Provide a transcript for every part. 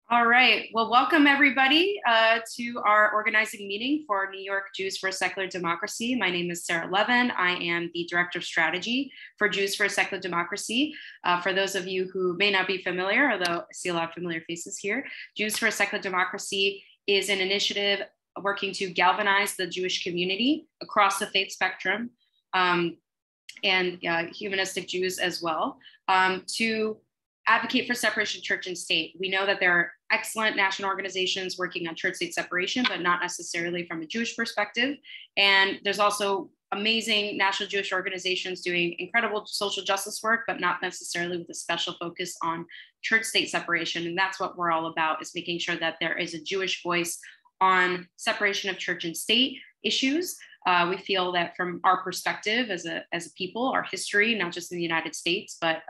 All right. Well, welcome everybody to our organizing meeting for New York Jews for a Secular Democracy. My name is Sarah Levin. I am the Director of Strategy for Jews for a Secular Democracy. For those of you who may not be familiar, although I see a lot of familiar faces here, Jews for a Secular Democracy is an initiative working to galvanize the Jewish community across the faith spectrum and humanistic Jews as well to advocate for separation of church and state. We know that there are excellent national organizations working on church-state separation, but not necessarily from a Jewish perspective. And there's also amazing national Jewish organizations doing incredible social justice work, but not necessarily with a special focus on church-state separation. And that's what we're all about, is making sure that there is a Jewish voice on separation of church and state issues. We feel that from our perspective as a people, our history, not just in the United States, but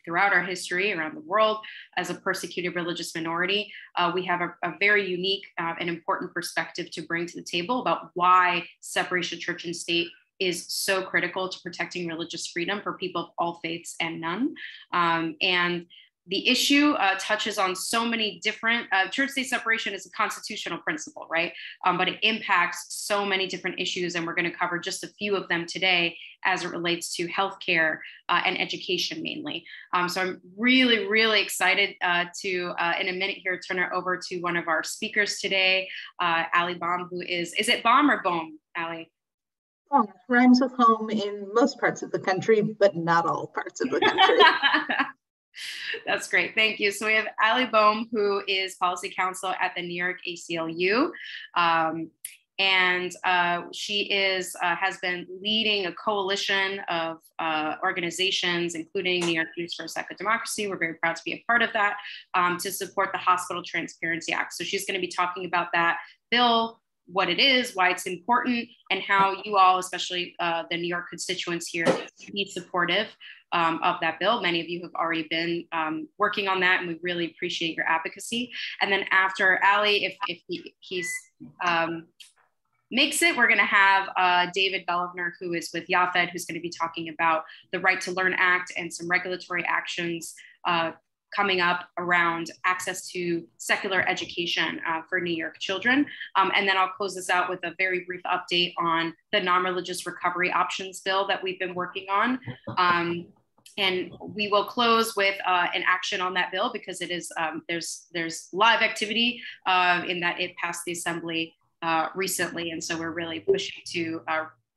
throughout our history around the world as a persecuted religious minority, we have a very unique and important perspective to bring to the table about why separation of church and state is so critical to protecting religious freedom for people of all faiths and none. And the issue touches on so many different, church-state separation is a constitutional principle, right? But it impacts so many different issues, and we're going to cover just a few of them today as it relates to healthcare and education mainly. So I'm really, really excited to, in a minute here, turn it over to one of our speakers today, Ali Baum, who is it Baum or Bohm, Ali? Oh, rhymes with home in most parts of the country, but not all parts of the country. That's great. Thank you. So we have Ali Bohm, who is policy counsel at the New York ACLU. She has been leading a coalition of organizations, including New York Jews for a Secular Democracy. We're very proud to be a part of that, to support the Hospital Transparency Act. So she's going to be talking about that bill, what it is, why it's important, and how you all, especially the New York constituents here, be supportive of that bill. Many of you have already been working on that, and we really appreciate your advocacy. And then after Ali, if he's makes it, we're going to have David Belivner, who is with YAFED, who's going to be talking about the Right to Learn Act and some regulatory actions coming up around access to secular education for New York children. And then I'll close this out with a very brief update on the non-religious recovery options bill that we've been working on. And we will close with an action on that bill, because it is there's live activity in that it passed the Assembly recently. And so we're really pushing to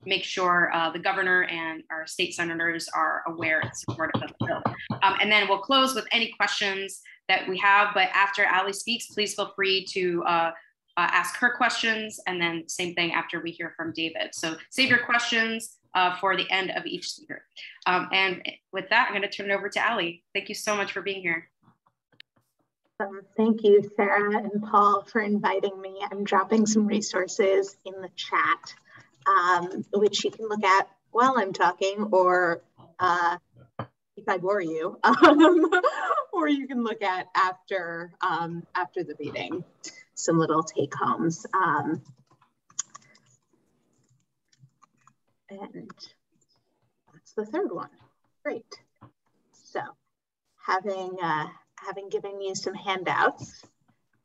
make sure the governor and our state senators are aware and supportive of the bill. And then we'll close with any questions that we have. But after Ali speaks, please feel free to ask her questions. And then same thing after we hear from David. So save your questions for the end of each speaker. And with that, I'm going to turn it over to Ali. Thank you so much for being here. Thank you, Sarah and Paul, for inviting me. I'm dropping some resources in the chat, which you can look at while I'm talking, or if I bore you, or you can look at after the meeting. Some little take homes. And that's the third one. Great. So having given you some handouts,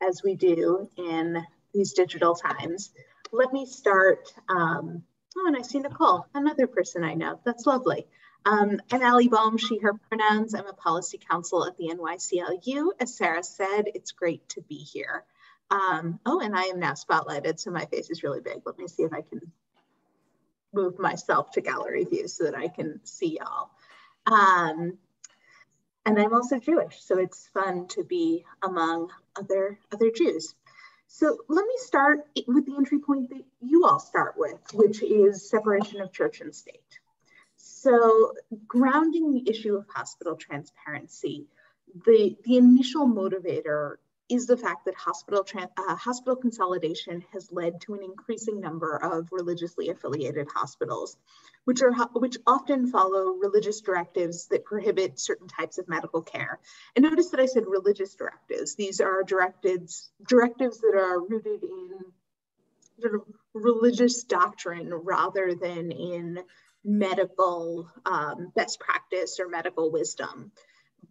as we do in these digital times, let me start. Oh, and I see Nicole, another person I know. That's lovely. I'm Ali Baum, she, her pronouns. I'm a policy counsel at the NYCLU. As Sarah said, it's great to be here. Oh, and I am now spotlighted, so my face is really big. Let me see if I can move myself to gallery view so that I can see y'all. And I'm also Jewish, so it's fun to be among other Jews. So let me start with the entry point that you all start with, which is separation of church and state. So grounding the issue of hospital transparency, the initial motivator is the fact that hospital consolidation has led to an increasing number of religiously affiliated hospitals, which often follow religious directives that prohibit certain types of medical care. And notice that I said religious directives. These are directives that are rooted in sort of religious doctrine rather than in medical best practice or medical wisdom.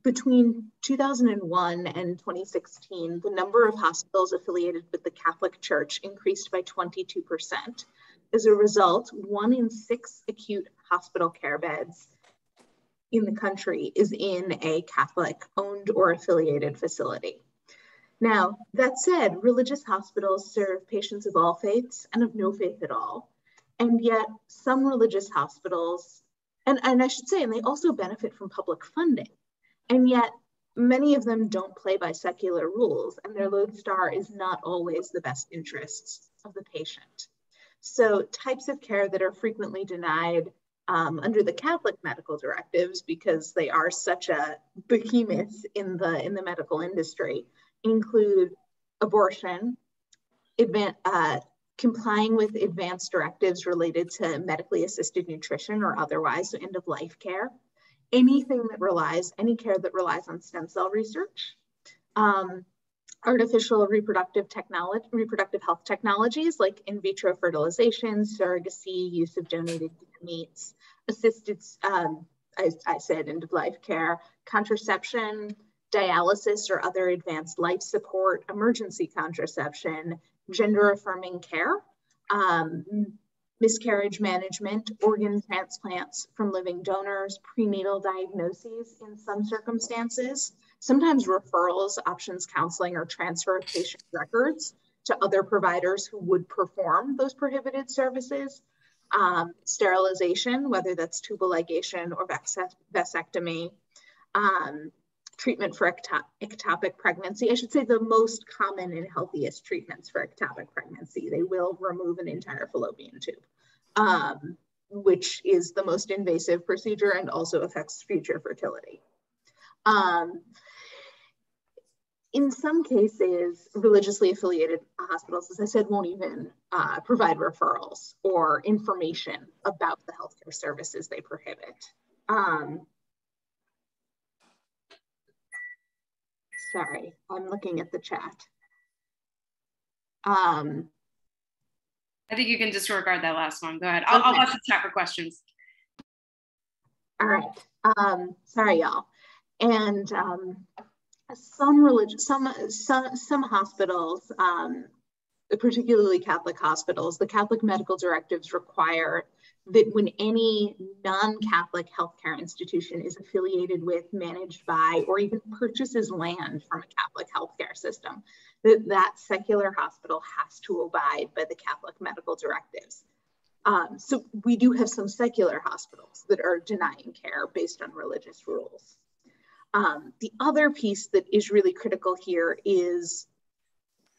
Between 2001 and 2016, the number of hospitals affiliated with the Catholic Church increased by 22%. As a result, 1 in 6 acute hospital care beds in the country is in a Catholic-owned or affiliated facility. Now, that said, religious hospitals serve patients of all faiths and of no faith at all. And yet some religious hospitals, and I should say, and they also benefit from public funding. And yet many of them don't play by secular rules, and their lodestar is not always the best interests of the patient. So types of care that are frequently denied under the Catholic medical directives, because they are such a behemoth in the medical industry, include abortion, complying with advanced directives related to medically assisted nutrition or otherwise, so end-of-life care, any care that relies on stem cell research, artificial reproductive health technologies like in vitro fertilization, surrogacy, use of donated meats, assisted, I said end-of-life care, contraception, dialysis or other advanced life support, emergency contraception, gender-affirming care, miscarriage management, organ transplants from living donors, prenatal diagnoses in some circumstances, sometimes referrals, options counseling, or transfer of patient records to other providers who would perform those prohibited services, sterilization, whether that's tubal ligation or vasectomy, treatment for ectopic pregnancy. I should say the most common and healthiest treatments for ectopic pregnancy. They will remove an entire fallopian tube, which is the most invasive procedure and also affects future fertility. In some cases, religiously affiliated hospitals, as I said, won't even provide referrals or information about the healthcare services they prohibit. Sorry, I'm looking at the chat. I think you can disregard that last one. Go ahead. I'll watch the chat for questions. All right. Sorry, y'all. And some hospitals, particularly Catholic hospitals, the Catholic medical directives require that when any non-Catholic healthcare institution is affiliated with, managed by, or even purchases land from a Catholic healthcare system, that secular hospital has to abide by the Catholic medical directives. So we do have some secular hospitals that are denying care based on religious rules. The other piece that is really critical here is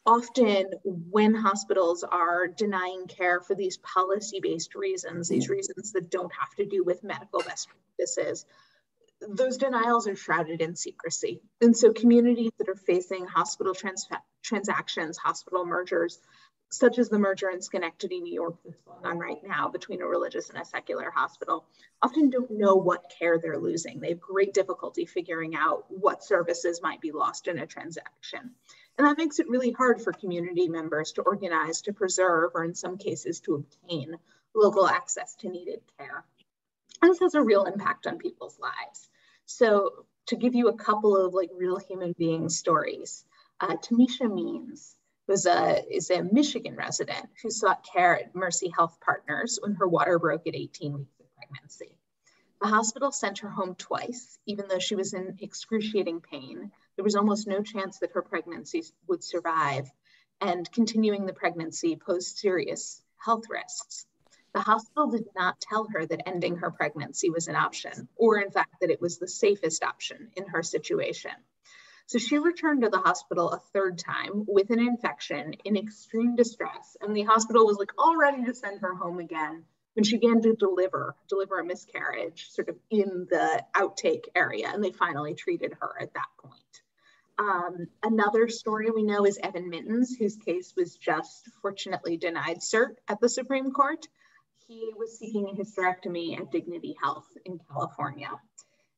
often when hospitals are denying care for these policy-based reasons, these reasons that don't have to do with medical best practices, those denials are shrouded in secrecy. And so communities that are facing hospital transactions, hospital mergers, such as the merger in Schenectady, New York, that's going on right now between a religious and a secular hospital, often don't know what care they're losing. They have great difficulty figuring out what services might be lost in a transaction. And that makes it really hard for community members to organize, to preserve, or in some cases to obtain local access to needed care. And this has a real impact on people's lives. So to give you a couple of real human being stories, Tamisha Means is a Michigan resident who sought care at Mercy Health Partners when her water broke at 18 weeks of pregnancy. The hospital sent her home twice, even though she was in excruciating pain. There was almost no chance that her pregnancy would survive, and continuing the pregnancy posed serious health risks. The hospital did not tell her that ending her pregnancy was an option, or in fact that it was the safest option in her situation. So she returned to the hospital a third time with an infection in extreme distress, and the hospital was all ready to send her home again when she began to deliver a miscarriage sort of in the outtake area, and they finally treated her at that point. Another story we know is Evan Mittens, whose case was just fortunately denied cert at the Supreme Court. He was seeking a hysterectomy at Dignity Health in California.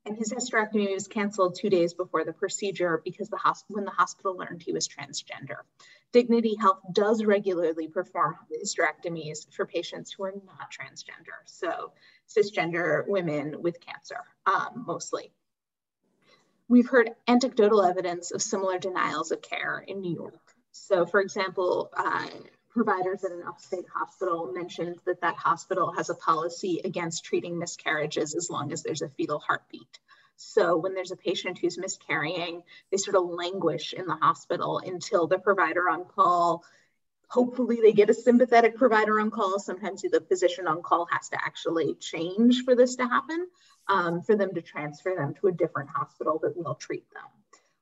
And his hysterectomy was canceled 2 days before the procedure because when the hospital learned he was transgender. Dignity Health does regularly perform hysterectomies for patients who are not transgender, so cisgender women with cancer, mostly. We've heard anecdotal evidence of similar denials of care in New York. So for example, providers at an upstate hospital mentioned that that hospital has a policy against treating miscarriages as long as there's a fetal heartbeat. So when there's a patient who's miscarrying, they sort of languish in the hospital until the provider on call, hopefully they get a sympathetic provider on call. Sometimes the physician on call has to actually change for this to happen, for them to transfer them to a different hospital that will treat them.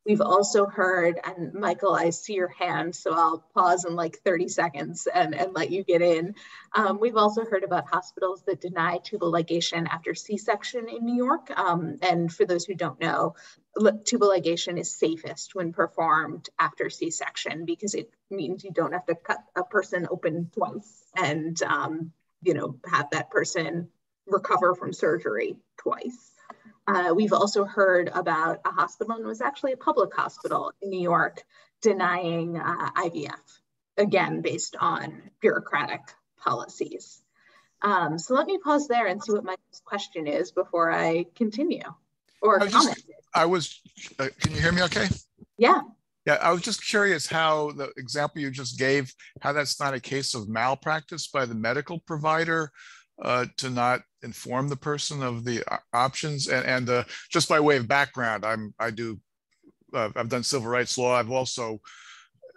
We've also heard, and Michael, I see your hand, so I'll pause in like 30 seconds and let you get in. We've also heard about hospitals that deny tubal ligation after C-section in New York. And for those who don't know, tubal ligation is safest when performed after C-section because it means you don't have to cut a person open twice and have that person recover from surgery twice. We've also heard about a hospital, and it was actually a public hospital in New York, denying IVF, again, based on bureaucratic policies. So let me pause there and see what my question is before I continue or comment. Can you hear me okay? Yeah. Yeah, I was just curious how the example you just gave, how that's not a case of malpractice by the medical provider to not inform the person of the options. And just by way of background, I've done civil rights law. I've also,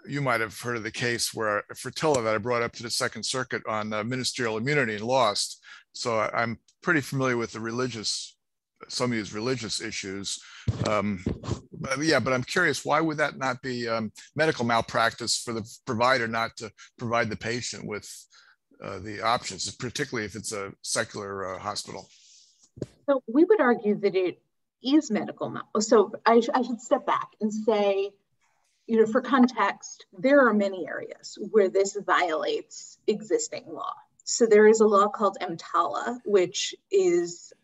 you might have heard of the case where Fertilla that I brought up to the Second Circuit on ministerial immunity and lost. So I'm pretty familiar with some of these religious issues. But I'm curious, why would that not be medical malpractice for the provider not to provide the patient with the options, particularly if it's a secular hospital? So we would argue that it is medical malpractice. So I should step back and say, for context, there are many areas where this violates existing law. So there is a law called Emtala, which is,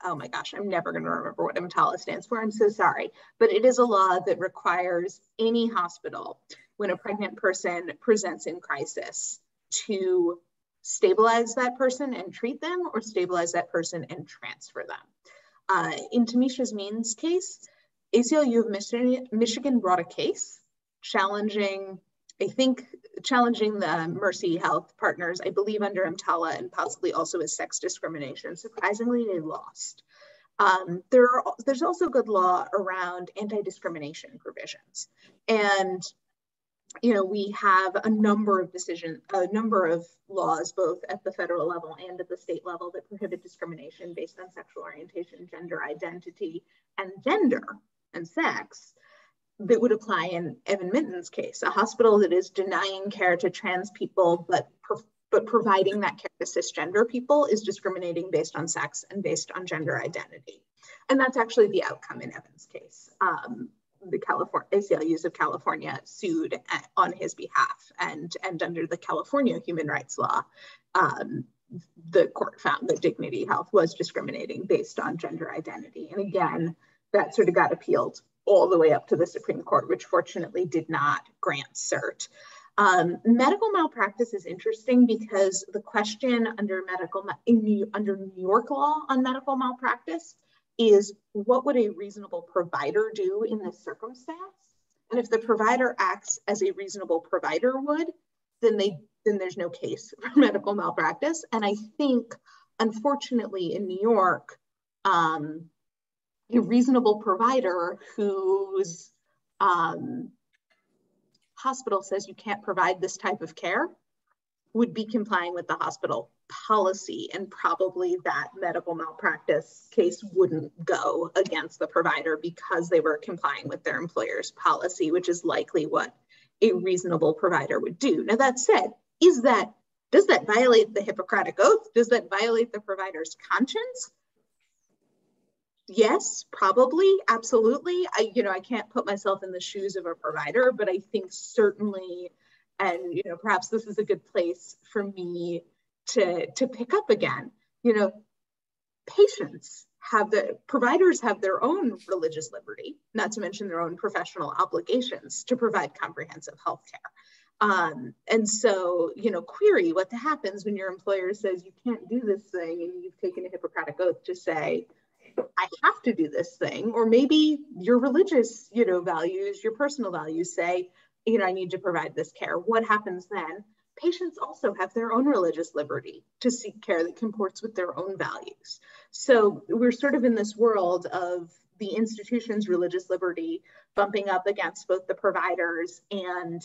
oh my gosh, I'm never going to remember what Emtala stands for. I'm so sorry. But it is a law that requires any hospital, when a pregnant person presents in crisis, to stabilize that person and treat them, or stabilize that person and transfer them. In Tamisha's Means case, ACLU of Michigan brought a case challenging the Mercy Health partners, I believe under Emtala and possibly also as sex discrimination. Surprisingly, they lost. There's also good law around anti-discrimination provisions. And we have a number of laws, both at the federal level and at the state level, that prohibit discrimination based on sexual orientation, gender identity, and gender and sex, that would apply in Evan Mittens' case. A hospital that is denying care to trans people, but providing that care to cisgender people is discriminating based on sex and based on gender identity. And that's actually the outcome in Evan's case. The ACLUs of California sued on his behalf, and under the California human rights law, the court found that Dignity Health was discriminating based on gender identity. And again, that sort of got appealed all the way up to the Supreme Court, which fortunately did not grant cert. Medical malpractice is interesting because the question under New York law on medical malpractice is, what would a reasonable provider do in this circumstance? And if the provider acts as a reasonable provider would, then there's no case for medical malpractice. And I think, unfortunately, in New York, a reasonable provider whose hospital says you can't provide this type of care would be complying with the hospital policy, and probably that medical malpractice case wouldn't go against the provider because they were complying with their employer's policy, which is likely what a reasonable provider would do. Now, that said, does that violate the Hippocratic Oath? Does that violate the provider's conscience? Yes, probably, absolutely. I can't put myself in the shoes of a provider, but I think certainly, and perhaps this is a good place for me to pick up again. Providers have their own religious liberty, not to mention their own professional obligations to provide comprehensive health care. And so, query what happens when your employer says you can't do this thing and you've taken a Hippocratic Oath to say I have to do this thing, or maybe your religious, values, your personal values say, I need to provide this care. What happens then? Patients also have their own religious liberty to seek care that comports with their own values. So we're sort of in this world of the institution's religious liberty bumping up against both the providers and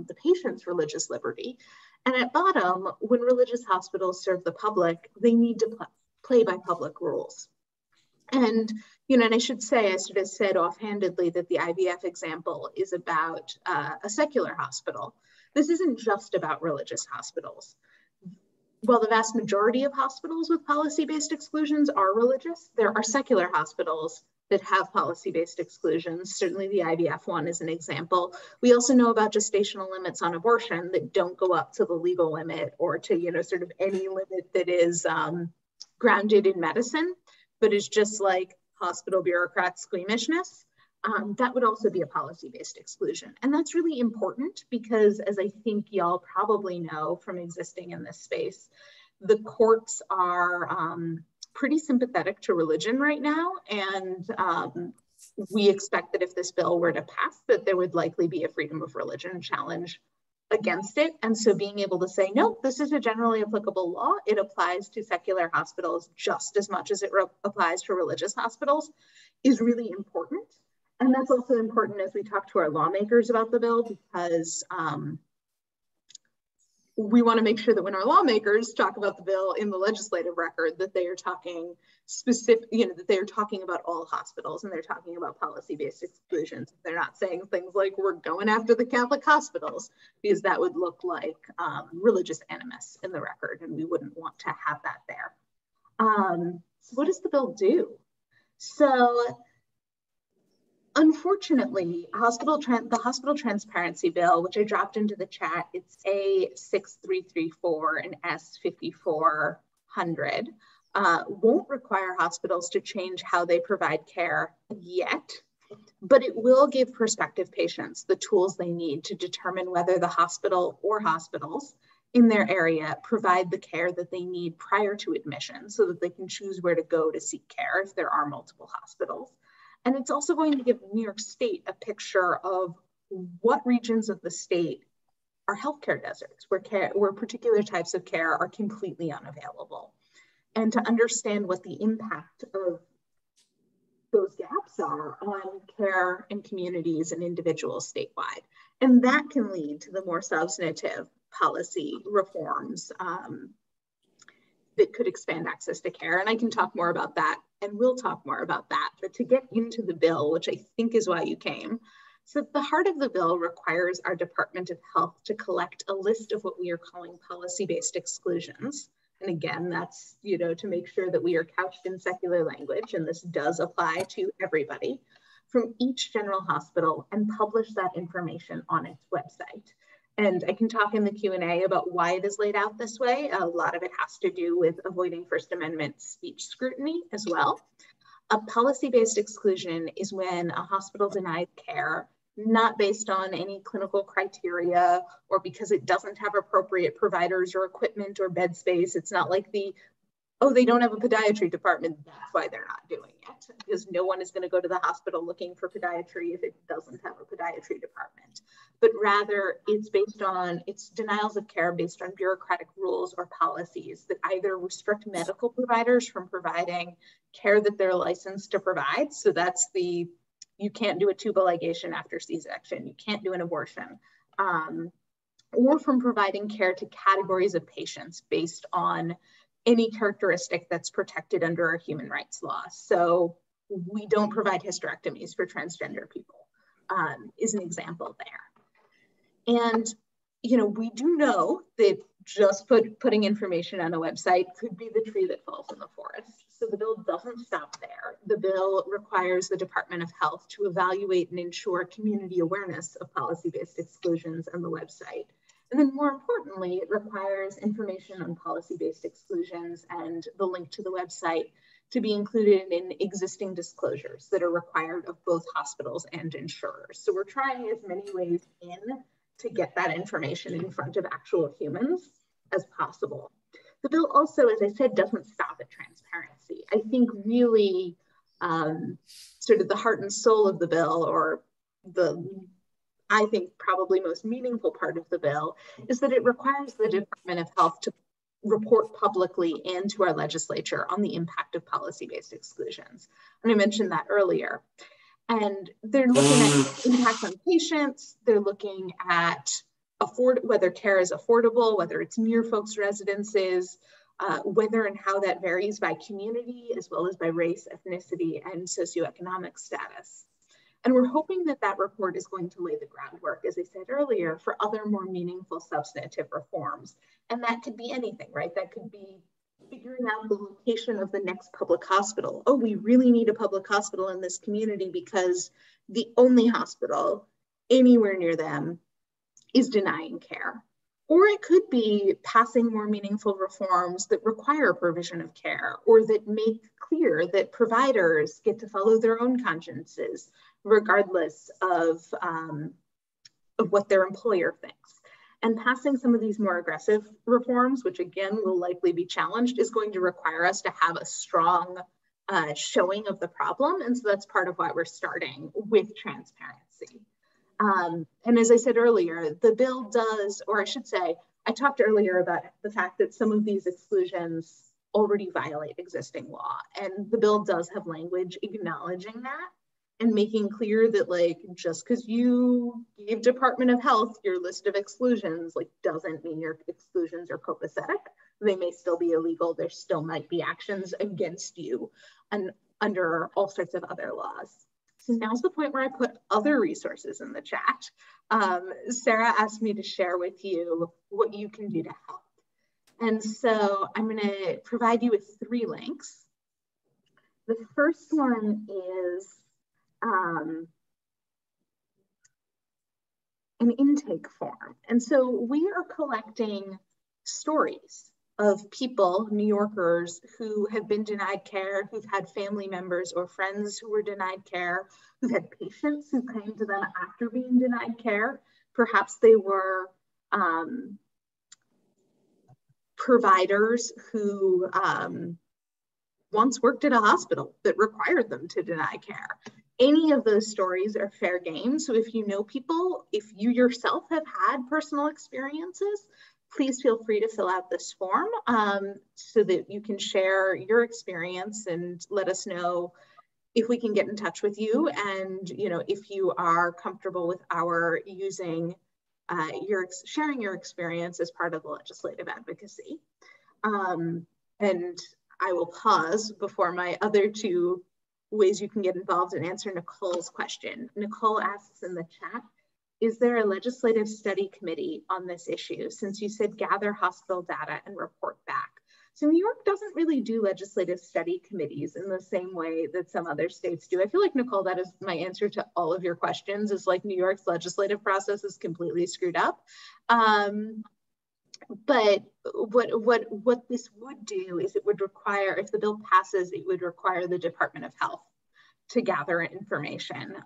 the patient's religious liberty. And at bottom, when religious hospitals serve the public, they need to play by public rules. And, and I should say, I sort of said offhandedly that the IVF example is about a secular hospital. This isn't just about religious hospitals. While the vast majority of hospitals with policy-based exclusions are religious, there are secular hospitals that have policy-based exclusions. Certainly the IVF one is an example. We also know about gestational limits on abortion that don't go up to the legal limit or to, sort of any limit that is grounded in medicine, but is just like hospital bureaucrat squeamishness. That would also be a policy-based exclusion. And that's really important because, as I think y'all probably know from existing in this space, the courts are pretty sympathetic to religion right now. And we expect that if this bill were to pass, that there would likely be a freedom of religion challenge against it. And so being able to say, no, this is a generally applicable law. It applies to secular hospitals just as much as it applies to religious hospitals is really important. And that's also important as we talk to our lawmakers about the bill, because we want to make sure that when our lawmakers talk about the bill in the legislative record, that they are talking specific, that they are talking about all hospitals and they're talking about policy-based exclusions. They're not saying things like, we're going after the Catholic hospitals, because that would look like religious animus in the record, and we wouldn't want to have that there. So what does the bill do? So unfortunately, the Hospital Transparency Bill, which I dropped into the chat, it's A6334 and S5400, won't require hospitals to change how they provide care yet, but it will give prospective patients the tools they need to determine whether the hospital or hospitals in their area provide the care that they need prior to admission, so that they can choose where to go to seek care if there are multiple hospitals. And it's also going to give New York State a picture of what regions of the state are healthcare deserts, where particular types of care are completely unavailable, and to understand what the impact of those gaps are on care in communities and individuals statewide. And that can lead to the more substantive policy reforms that could expand access to care. And I can talk more about that, and we'll talk more about that. But to get into the bill, which I think is why you came, so the heart of the bill requires our Department of Health to collect a list of what we are calling policy-based exclusions. And again, that's, to make sure that we are couched in secular language, and this does apply to everybody, from each general hospital, and publish that information on its website. And I can talk in the Q&A about why it is laid out this way. A lot of it has to do with avoiding First Amendment speech scrutiny as well. A policy-based exclusion is when a hospital denies care, not based on any clinical criteria or because it doesn't have appropriate providers or equipment or bed space. It's not like they don't have a podiatry department, that's why they're not doing it, because no one is going to go to the hospital looking for podiatry if it doesn't have a podiatry department. But rather, it's denials of care based on bureaucratic rules or policies that either restrict medical providers from providing care that they're licensed to provide. So that's you can't do a tubal ligation after C-section, you can't do an abortion, or from providing care to categories of patients based on any characteristic that's protected under our human rights law. So we don't provide hysterectomies for transgender people, is an example there. And, we do know that just putting information on a website could be the tree that falls in the forest. So the bill doesn't stop there. The bill requires the Department of Health to evaluate and ensure community awareness of policy-based exclusions on the website. And then more importantly, it requires information on policy-based exclusions and the link to the website to be included in existing disclosures that are required of both hospitals and insurers. So we're trying as many ways to get that information in front of actual humans as possible. The bill also, as I said, doesn't stop at transparency. I think really Sort of the heart and soul of the bill, or I think probably most meaningful part of the bill, is that it requires the Department of Health to report publicly and to our legislature on the impact of policy-based exclusions. And I mentioned that earlier. And they're looking at impact on patients. They're looking at whether care is affordable, whether it's near folks' residences, whether and how that varies by community, as well as by race, ethnicity, and socioeconomic status. And we're hoping that that report is going to lay the groundwork, as I said earlier, for other more meaningful substantive reforms. And that could be anything, right? That could be figuring out the location of the next public hospital. Oh, we really need a public hospital in this community because the only hospital anywhere near them is denying care. Or it could be passing more meaningful reforms that require provision of care, or that make clear that providers get to follow their own consciences, regardless of what their employer thinks. And passing some of these more aggressive reforms, which again will likely be challenged, is going to require us to have a strong showing of the problem. And so that's part of why we're starting with transparency. And as I said earlier, the bill does, or I should say, I talked earlier about the fact that some of these exclusions already violate existing law. And the bill does have language acknowledging that and making clear that, like, just because you gave Department of Health your list of exclusions, like, doesn't mean your exclusions are copacetic. They may still be illegal. There still might be actions against you and under all sorts of other laws. So now's the point where I put other resources in the chat. Sarah asked me to share with you what you can do to help. And so I'm going to provide you with 3 links. The first one is an intake form. And so we are collecting stories of people, New Yorkers, who have been denied care, who've had family members or friends who were denied care, who've had patients who came to them after being denied care. Perhaps they were providers who once worked at a hospital that required them to deny care. Any of those stories are fair game. So if you know people, if you yourself have had personal experiences, please feel free to fill out this form so that you can share your experience and let us know if we can get in touch with you. And, you know, if you are comfortable with our using sharing your experience as part of the legislative advocacy. And I will pause before my other 2 ways you can get involved and answer Nicole's question. Nicole asks in the chat, is there a legislative study committee on this issue? Since you said gather hospital data and report back. So New York doesn't really do legislative study committees in the same way that some other states do. I feel like, Nicole, that is my answer to all of your questions, is like New York's legislative process is completely screwed up. But what this would do is it would require, if the bill passes, it would require the Department of Health to gather information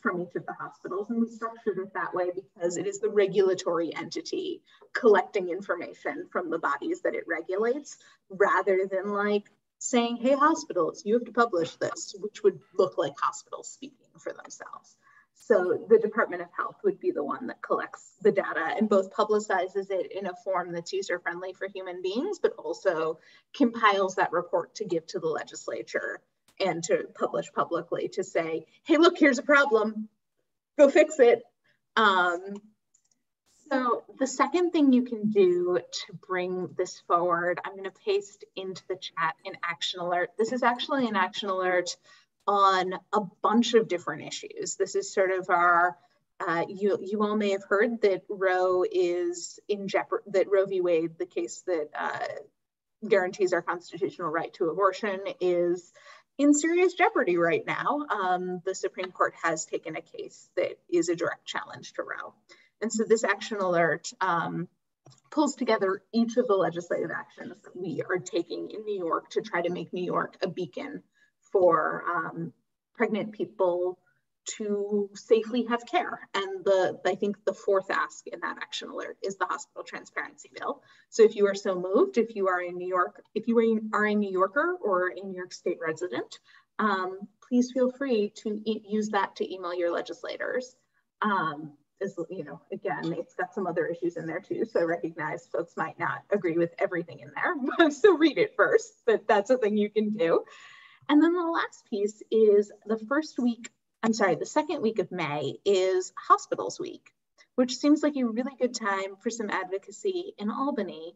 from each of the hospitals. And we structured it that way because it is the regulatory entity collecting information from the bodies that it regulates, rather than like saying, hey, hospitals, you have to publish this, which would look like hospitals speaking for themselves. So the Department of Health would be the one that collects the data and both publicizes it in a form that's user-friendly for human beings, but also compiles that report to give to the legislature and to publish publicly to say, hey, look, here's a problem, go fix it. So the second thing you can do to bring this forward, I'm going to paste into the chat an action alert. This is actually an action alert on a bunch of different issues. This is sort of our, you all may have heard that Roe is in jeopardy, that Roe v. Wade, the case that guarantees our constitutional right to abortion, is in serious jeopardy right now. The Supreme Court has taken a case that is a direct challenge to Roe. And so this action alert pulls together each of the legislative actions that we are taking in New York to try to make New York a beacon for pregnant people to safely have care. And I think the 4th ask in that action alert is the hospital transparency bill. So if you are so moved, if you are in New York, if you are a New Yorker or a New York State resident, please feel free to use that to email your legislators. Again, it's got some other issues in there too, so I recognize folks might not agree with everything in there, so read it first, but that's a thing you can do. And then the last piece is the second week of May is Hospitals Week, which seems like a really good time for some advocacy in Albany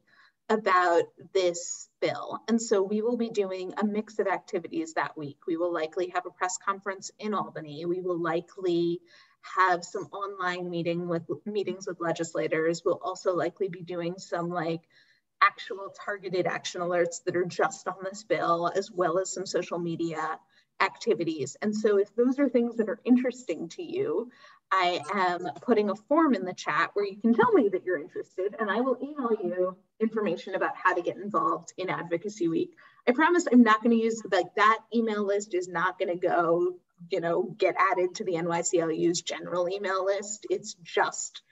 about this bill. And so we will be doing a mix of activities that week. We will likely have a press conference in Albany. We will likely have some online meetings with legislators. We'll also likely be doing some actual targeted action alerts that are just on this bill, as well as some social media activities. And so if those are things that are interesting to you, I am putting a form in the chat where you can tell me that you're interested, and I will email you information about how to get involved in Advocacy Week. I promise I'm not going to use, that email list is not going to go, get added to the NYCLU's general email list. It's just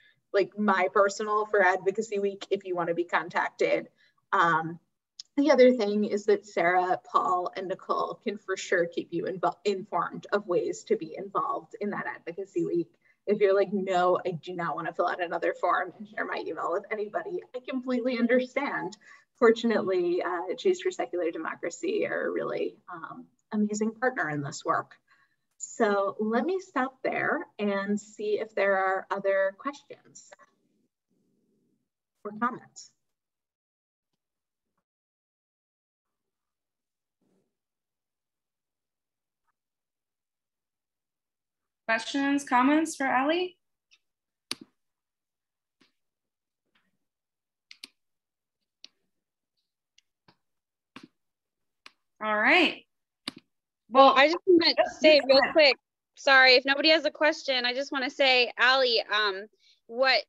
my personal for Advocacy Week if you want to be contacted. The other thing is that Sarah, Paul, and Nicole can for sure keep you informed of ways to be involved in that Advocacy Week. If you're no, I do not want to fill out another form and share my email with anybody, I completely understand. Fortunately, Jews for Secular Democracy are a really amazing partner in this work. So let me stop there and see if there are other questions or comments. Questions, comments for Ali? All right. Well, I just want to say real quick, sorry, if nobody has a question, I just want to say, Ali, what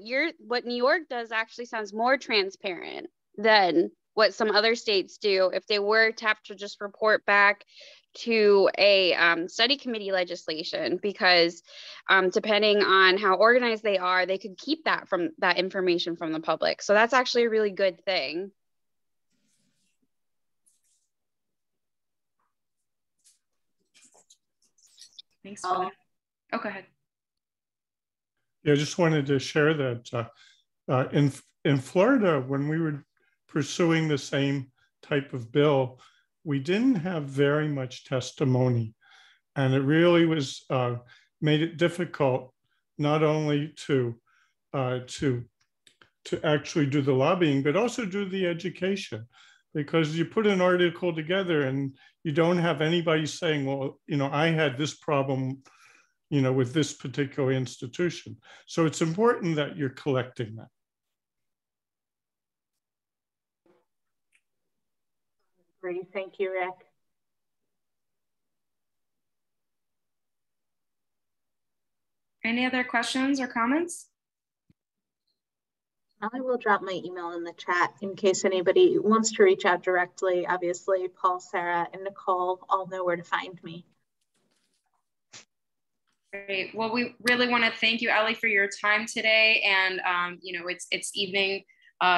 New York does actually sounds more transparent than what some other states do. If they were to have to just report back to a study committee legislation, because depending on how organized they are, they could keep that information from the public. So that's actually a really good thing. Thanks for that. Oh, go ahead. Yeah, I just wanted to share that in Florida, when we were pursuing the same type of bill, we didn't have very much testimony, and it really was made it difficult not only to actually do the lobbying, but also do the education, because you put an article together and you don't have anybody saying, well, I had this problem, with this particular institution. So it's important that you're collecting that. Great, thank you, Rick. Any other questions or comments? I will drop my email in the chat in case anybody wants to reach out directly. Obviously, Paul, Sarah, and Nicole all know where to find me. Great. Well, we really want to thank you, Ali, for your time today. And it's evening,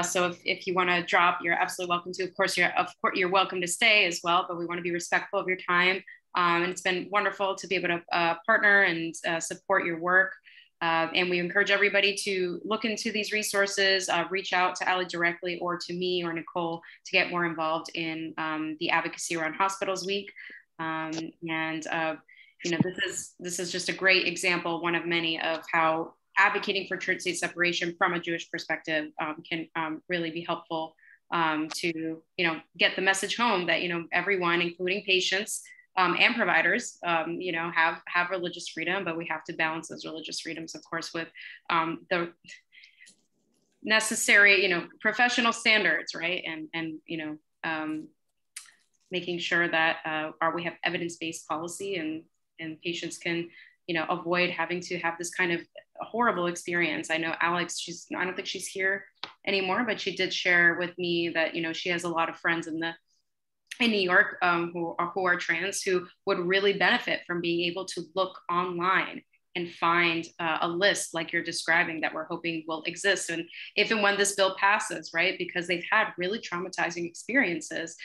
so if you want to drop, you're absolutely welcome to. Of course, you're welcome to stay as well. But we want to be respectful of your time. And it's been wonderful to be able to partner and support your work. And we encourage everybody to look into these resources, reach out to Ali directly or to me or Nicole to get more involved in the advocacy around Hospitals Week. This is just a great example, one of many, of how advocating for church-state separation from a Jewish perspective can really be helpful to get the message home that everyone, including patients and providers, have religious freedom, but we have to balance those religious freedoms, of course, with the necessary professional standards, right? And making sure that we have evidence-based policy and patients can, avoid having to have this kind of horrible experience. I know Alex, I don't think she's here anymore, but she did share with me that, she has a lot of friends in New York who are trans, who would really benefit from being able to look online and find a list like you're describing that we're hoping will exist. And if and when this bill passes, right, because they've had really traumatizing experiences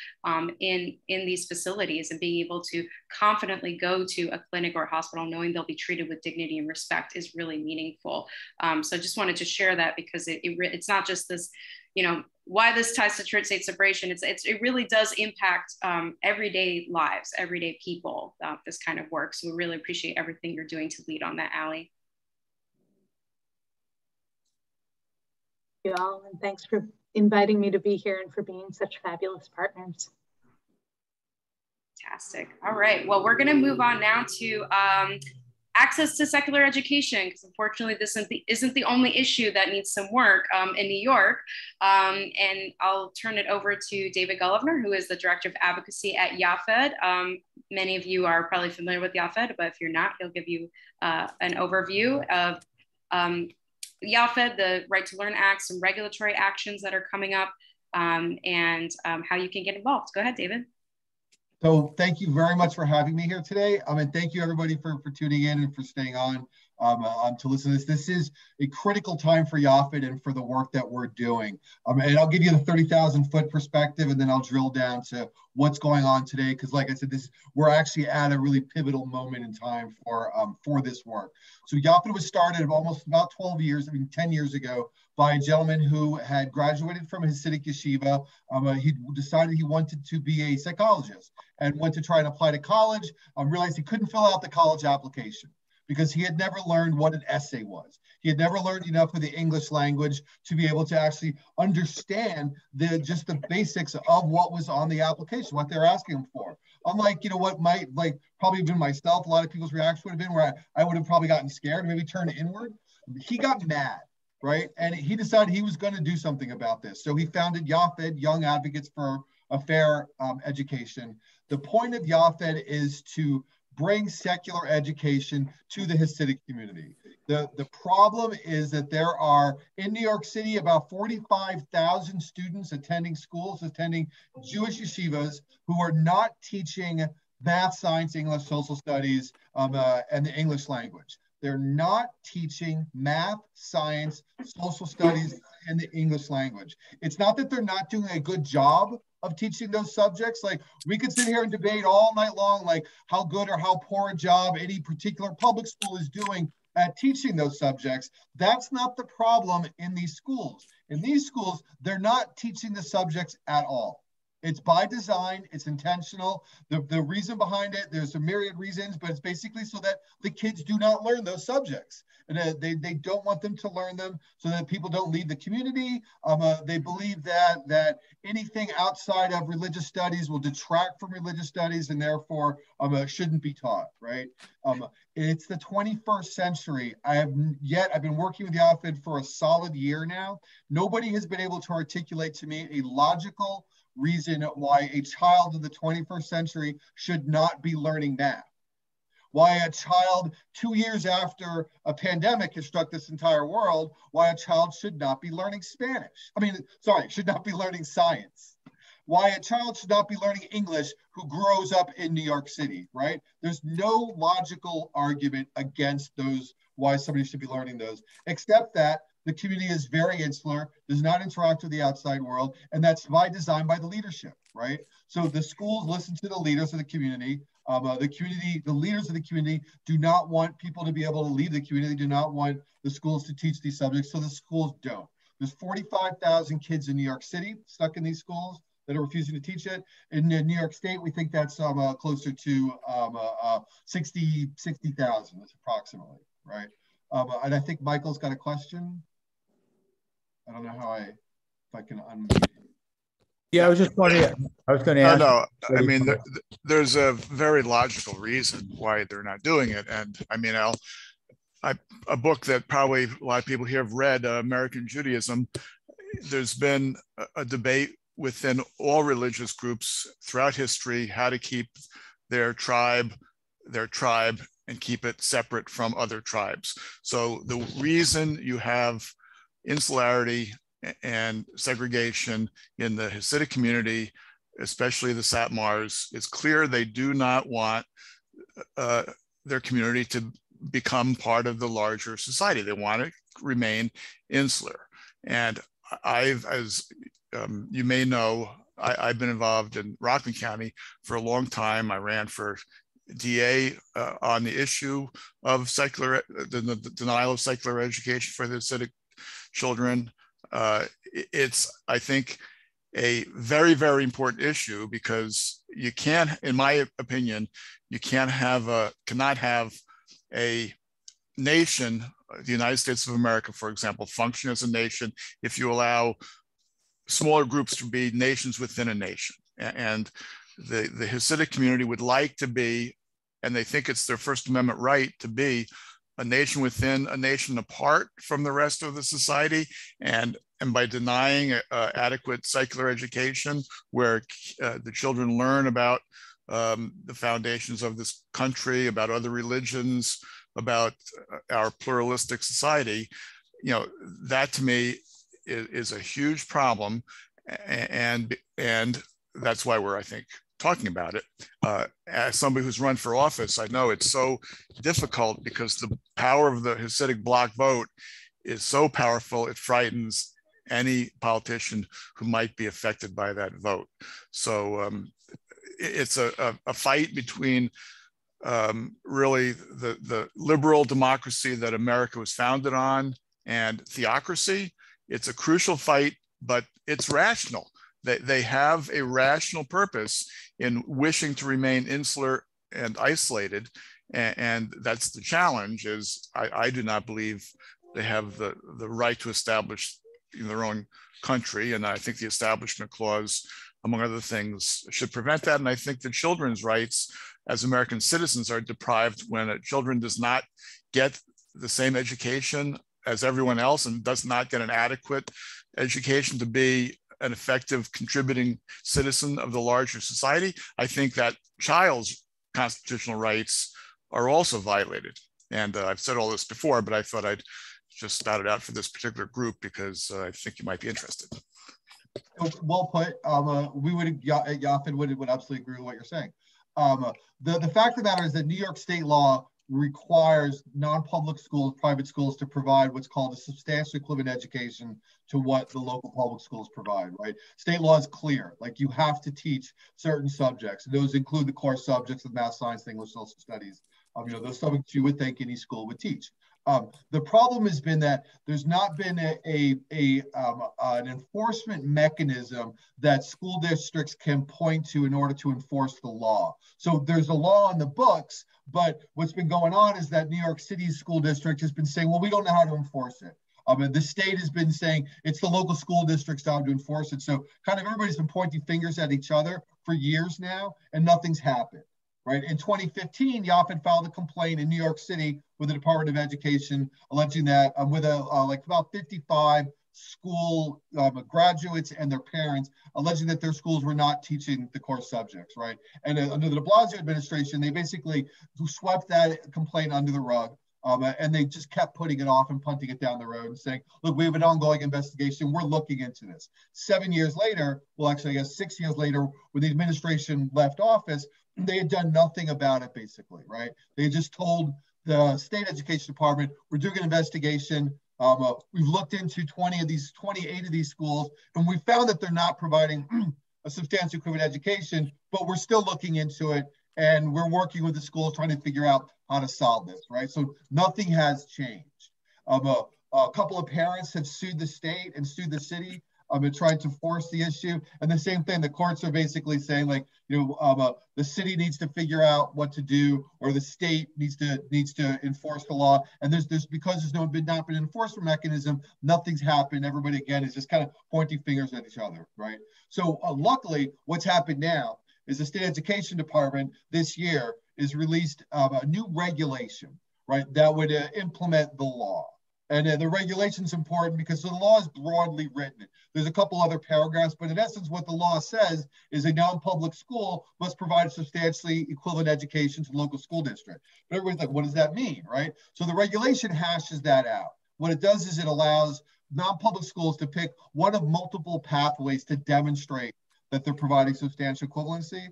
in these facilities, and being able to confidently go to a clinic or a hospital knowing they'll be treated with dignity and respect is really meaningful. So I just wanted to share that, because it's not just this, you know, why this ties to church-state separation. It really does impact everyday lives, everyday people, this kind of work. So we really appreciate everything you're doing to lead on that, Allie. Thank you all, and thanks for inviting me to be here and for being such fabulous partners. Fantastic. All right. Well, we're going to move on now to access to secular education, because unfortunately this isn't the only issue that needs some work in New York. And I'll turn it over to David Gullivner, who is the Director of Advocacy at YAFED. Many of you are probably familiar with YAFED, but if you're not, he'll give you an overview of YAFED, the Right to Learn Act, some regulatory actions that are coming up, and how you can get involved. Go ahead, David. So thank you very much for having me here today. And thank you everybody for tuning in and for staying on to listen to this. This is a critical time for YAFED and for the work that we're doing. And I'll give you the 30,000-foot perspective, and then I'll drill down to what's going on today. Because like I said, we're actually at a really pivotal moment in time for this work. So YAFED was started almost about 12 years, 10 years ago, by a gentleman who had graduated from Hasidic yeshiva. He decided he wanted to be a psychologist and went to try and apply to college. Realized he couldn't fill out the college application because he had never learned what an essay was. He had never learned enough of the English language to be able to actually understand just the basics of what was on the application, what they're asking him for. Unlike, you know, what might, like, probably even myself, a lot of people's reaction would have been where I would have probably gotten scared, maybe turned inward. He got mad, right? And he decided he was going to do something about this. So he founded YAFED, Young Advocates for a Fair Education. The point of YAFED is to bring secular education to the Hasidic community. The problem is that there are, in New York City, about 45,000 students attending schools, attending Jewish yeshivas, who are not teaching math, science, English, social studies, and the English language. They're not teaching math, science, social studies, and the English language. It's not that they're not doing a good job of teaching those subjects. Like, we could sit here and debate all night long, like how good or how poor a job any particular public school is doing at teaching those subjects. That's not the problem in these schools. In these schools, they're not teaching the subjects at all. It's by design, it's intentional. The reason behind it, there's a myriad reasons, but it's basically so that the kids do not learn those subjects. And they don't want them to learn them so that people don't leave the community. They believe that anything outside of religious studies will detract from religious studies and therefore shouldn't be taught, right? It's the 21st century. I've been working with YAFED for a solid year now. Nobody has been able to articulate to me a logical reason why a child of the 21st century should not be learning math. Why a child 2 years after a pandemic has struck this entire world, why a child should not be learning Spanish. Should not be learning science. Why a child should not be learning English who grows up in New York City, right? There's no logical argument against those, why somebody should be learning those, except that the community is very insular, does not interact with the outside world, and that's by design by the leadership, right? So the schools listen to the leaders of the community. The leaders of the community do not want people to be able to leave the community, do not want the schools to teach these subjects, so the schools don't. There's 45,000 kids in New York City stuck in these schools that are refusing to teach it. In New York State, we think that's closer to 60,000 approximately, right? And I think Michael's got a question. I don't know if I can unmute. Yeah, I was just wondering. I was going to ask. No, I mean, there's a very logical reason why they're not doing it. And I mean, a book that probably a lot of people here have read, American Judaism, there's been a debate within all religious groups throughout history, how to keep their tribe, and keep it separate from other tribes. So the reason you have insularity and segregation in the Hasidic community, especially the Satmars, it's clear they do not want their community to become part of the larger society. They want to remain insular. And as you may know, I've been involved in Rockland County for a long time. I ran for DA on the issue of the denial of secular education for the Hasidic children. It's, I think, a very, very important issue, because you can't, in my opinion, you cannot have a nation, the United States of America, for example, function as a nation if you allow smaller groups to be nations within a nation. And the Hasidic community would like to be, and they think it's their First Amendment right to be, a nation within a nation apart from the rest of the society. And by denying adequate secular education, where the children learn about the foundations of this country, about other religions, about our pluralistic society, that to me is a huge problem. And that's why we're, I think, talking about it. As somebody who's run for office, I know it's so difficult because the power of the Hasidic bloc vote is so powerful, it frightens any politician who might be affected by that vote. So it's a fight between really the liberal democracy that America was founded on and theocracy. It's a crucial fight, but it's rational. They have a rational purpose in wishing to remain insular and isolated. And that's the challenge, is I do not believe they have the right to establish their own country. And I think the Establishment Clause, among other things, should prevent that. And I think the children's rights as American citizens are deprived when a children does not get the same education as everyone else and does not get an adequate education to be an effective contributing citizen of the larger society. I think that child's constitutional rights are also violated. And I've said all this before, but I thought I'd just spout it out for this particular group because I think you might be interested. Well put. We would, Yafin would absolutely agree with what you're saying. The fact of the matter is that New York state law requires non-public schools, private schools, to provide what's called a substantial equivalent education to what the local public schools provide, right? State law is clear. Like, you have to teach certain subjects. Those include the core subjects of math, science, English, social studies. Those subjects you would think any school would teach. The problem has been that there's not been an enforcement mechanism that school districts can point to in order to enforce the law. So there's a law on the books, but what's been going on is that New York City's school district has been saying, well, we don't know how to enforce it. And the state has been saying it's the local school district's job to enforce it. So kind of everybody's been pointing fingers at each other for years now, and nothing's happened. Right. In 2015, Yafin filed a complaint in New York City with the Department of Education, alleging that with about 55 school graduates and their parents, alleging that their schools were not teaching the core subjects. Right. And under the de Blasio administration, they basically swept that complaint under the rug. And they just kept putting it off and punting it down the road and saying, look, we have an ongoing investigation. We're looking into this. 7 years later, well, actually, I guess 6 years later, when the administration left office, they had done nothing about it, basically, right? They just told the state education department, we're doing an investigation. We've looked into 28 of these schools, and we found that they're not providing a substantial equivalent education, but we're still looking into it. And we're working with the schools trying to figure out how to solve this, right? So nothing has changed. A couple of parents have sued the state and sued the city and trying to force the issue. And the same thing, the courts are basically saying, like, the city needs to figure out what to do, or the state needs to enforce the law. And there's because there's not been an enforcement mechanism, nothing's happened. Everybody again is just kind of pointing fingers at each other, right? So luckily, what's happened now is the state education department this year is released a new regulation, right, that would implement the law. And the regulation is important because the law is broadly written. There's a couple other paragraphs, but in essence, what the law says is a non-public school must provide a substantially equivalent education to the local school district. But everybody's like, what does that mean, right? So the regulation hashes that out. What it does is it allows non-public schools to pick one of multiple pathways to demonstrate that they're providing substantial equivalency,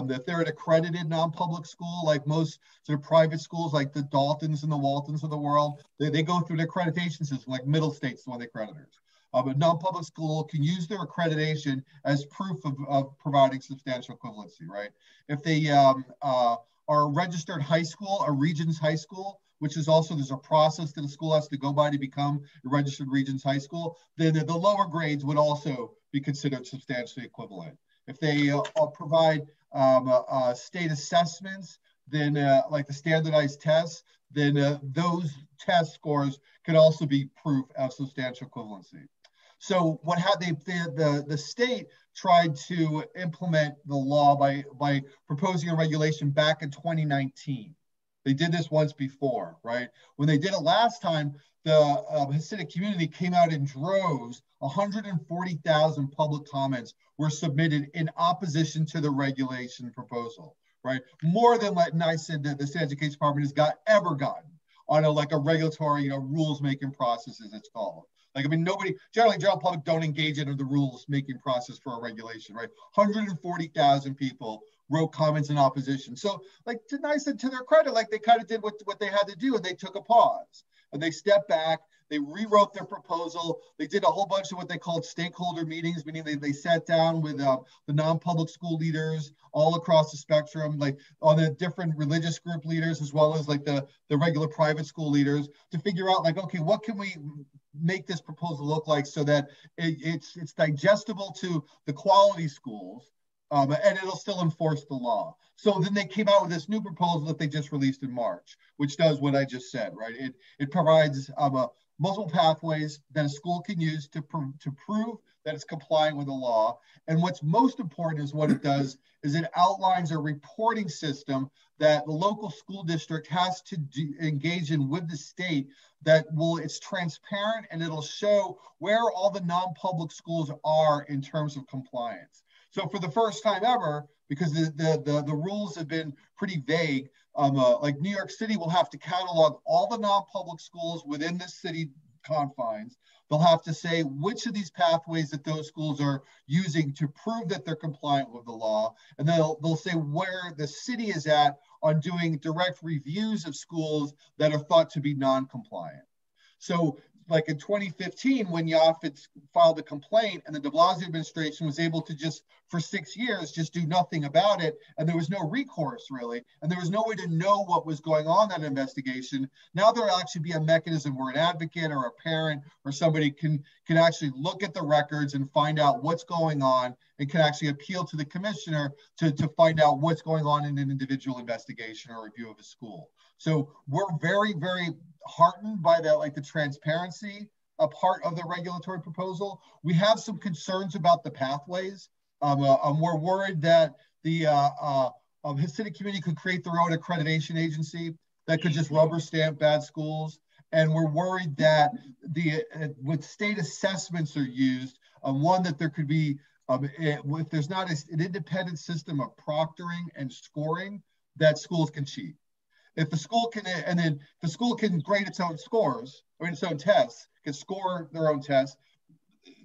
that they're an accredited non-public school, like most sort of private schools, like the Daltons and the Waltons of the world. They go through an accreditation system, like Middle State's one of the accreditors. A non-public school can use their accreditation as proof of providing substantial equivalency, right? If they are are a registered high school, a Regions high school, which is also, there's a process that a school has to go by to become a registered Regions high school, then the lower grades would also be considered substantially equivalent. If they provide state assessments, then like the standardized tests, then those test scores could also be proof of substantial equivalency. So what had the state tried to implement the law by proposing a regulation back in 2019. They did this once before, right? When they did it last time, the Hasidic community came out in droves. 140,000 public comments were submitted in opposition to the regulation proposal, right? More than I said that the state education department has ever gotten on a regulatory, rules making process, as it's called. Like, I mean, general public don't engage in the rules making process for a regulation, right? 140,000 people wrote comments in opposition. So, like, to their credit, like, they kind of did what they had to do, and they took a pause and they stepped back. They rewrote their proposal. They did a whole bunch of what they called stakeholder meetings, meaning they sat down with the non-public school leaders all across the spectrum, like on the different religious group leaders, as well as like the regular private school leaders, to figure out, like, okay, what can we make this proposal look like so that it's digestible to the quality schools, and it'll still enforce the law. So then they came out with this new proposal that they just released in March, which does what I just said, right? It provides multiple pathways that a school can use to prove that it's complying with the law. And what's most important is what it does is it outlines a reporting system that the local school district has to engage in with the state it's transparent, and it'll show where all the non-public schools are in terms of compliance. So for the first time ever, because the rules have been pretty vague, like New York City will have to catalog all the non-public schools within the city confines. They'll have to say which of these pathways that those schools are using to prove that they're compliant with the law. And they'll say where the city is at on doing direct reviews of schools that are thought to be non-compliant. So like in 2015, when Yafet filed a complaint and the de Blasio administration was able to just, for 6 years, just do nothing about it, and there was no recourse really, and there was no way to know what was going on in that investigation. Now there'll actually be a mechanism where an advocate or a parent or somebody can actually look at the records and find out what's going on, and can actually appeal to the commissioner to find out what's going on in an individual investigation or review of a school. So we're very, very heartened by the transparency part of the regulatory proposal. We have some concerns about the pathways. We're worried that the Hasidic community could create their own accreditation agency that could just rubber stamp bad schools. And we're worried that when state assessments are used, one, that there could be, if there's not an independent system of proctoring and scoring, that schools can cheat. If the school can, and then the school can grade its own scores, or its own tests, can score their own tests,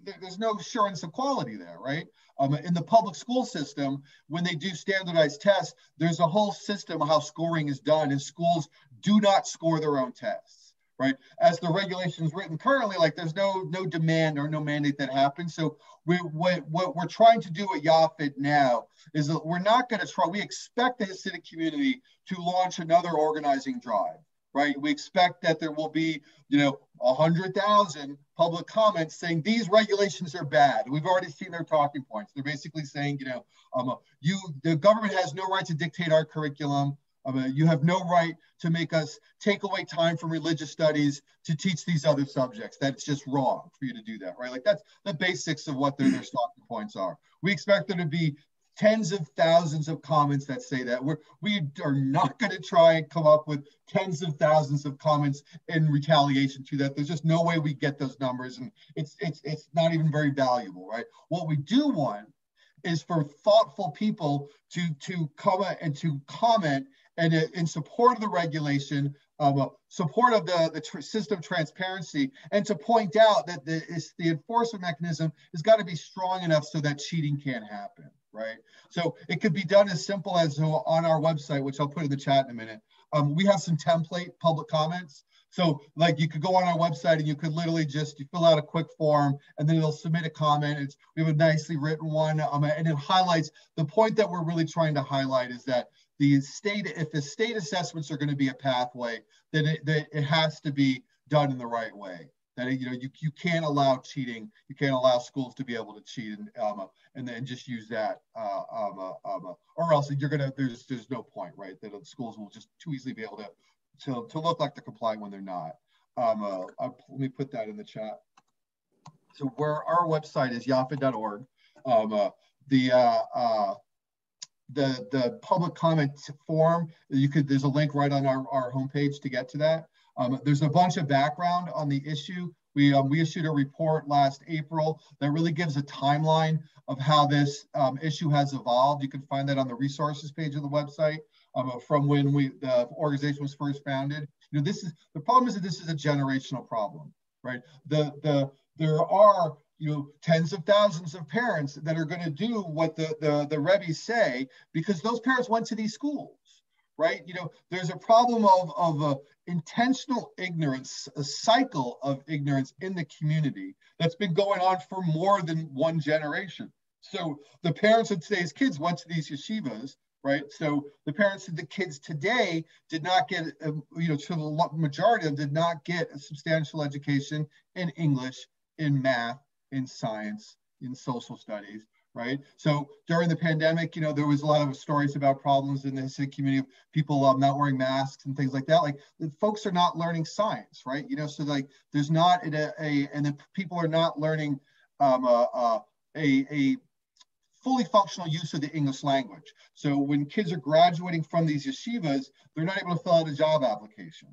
there's no assurance of quality there, right? In the public school system, when they do standardized tests, there's a whole system of how scoring is done, and schools do not score their own tests, right? As the regulation is written currently, like there's no demand or no mandate that happens. So what we're trying to do at Yafet now is that we're not going to try, we expect the Hasidic community to launch another organizing drive, right? We expect that there will be, 100,000 public comments saying these regulations are bad. We've already seen their talking points. They're basically saying, the government has no right to dictate our curriculum. You have no right to make us take away time from religious studies to teach these other subjects. That's just wrong for you to do that, right? Like that's the basics of what their talking points are. We expect there to be tens of thousands of comments that say that. We are not going to try and come up with tens of thousands of comments in retaliation to that. There's just no way we get those numbers, and it's not even very valuable, right? What we do want is for thoughtful people to come and to comment and in support of the regulation, support of the system transparency, and to point out that the enforcement mechanism has got to be strong enough so that cheating can't happen, right? So it could be done as simple as on our website, which I'll put in the chat in a minute. We have some template public comments. So like you could go on our website and you could literally just fill out a quick form and then it'll submit a comment. We have a nicely written one, and it highlights the point that we're really trying to highlight is that if the state assessments are going to be a pathway, then it has to be done in the right way. That you can't allow cheating. You can't allow schools to be able to cheat and then just use that, or else there's no point, right? That the schools will just too easily be able to look like they're complying when they're not. Let me put that in the chat. So where our website is yafed.org. The public comment form, there's a link right on our homepage to get to that. There's a bunch of background on the issue. We issued a report last April that really gives a timeline of how this issue has evolved. You can find that on the resources page of the website. From when the organization was first founded. The problem is that this is a generational problem, right? There are tens of thousands of parents that are going to do what the Rebbe's say because those parents went to these schools, right? There's a problem of intentional ignorance, a cycle of ignorance in the community that's been going on for more than one generation. So the parents of today's kids went to these yeshivas, right? So the parents of the kids today did not get, to the majority of them did not get a substantial education in English, in math, in science, in social studies, right? So during the pandemic, there was a lot of stories about problems in the Hasidic community of people not wearing masks and things like that. Like the folks are not learning science, right? So like there's not and the people are not learning a fully functional use of the English language. So when kids are graduating from these yeshivas, they're not able to fill out a job application,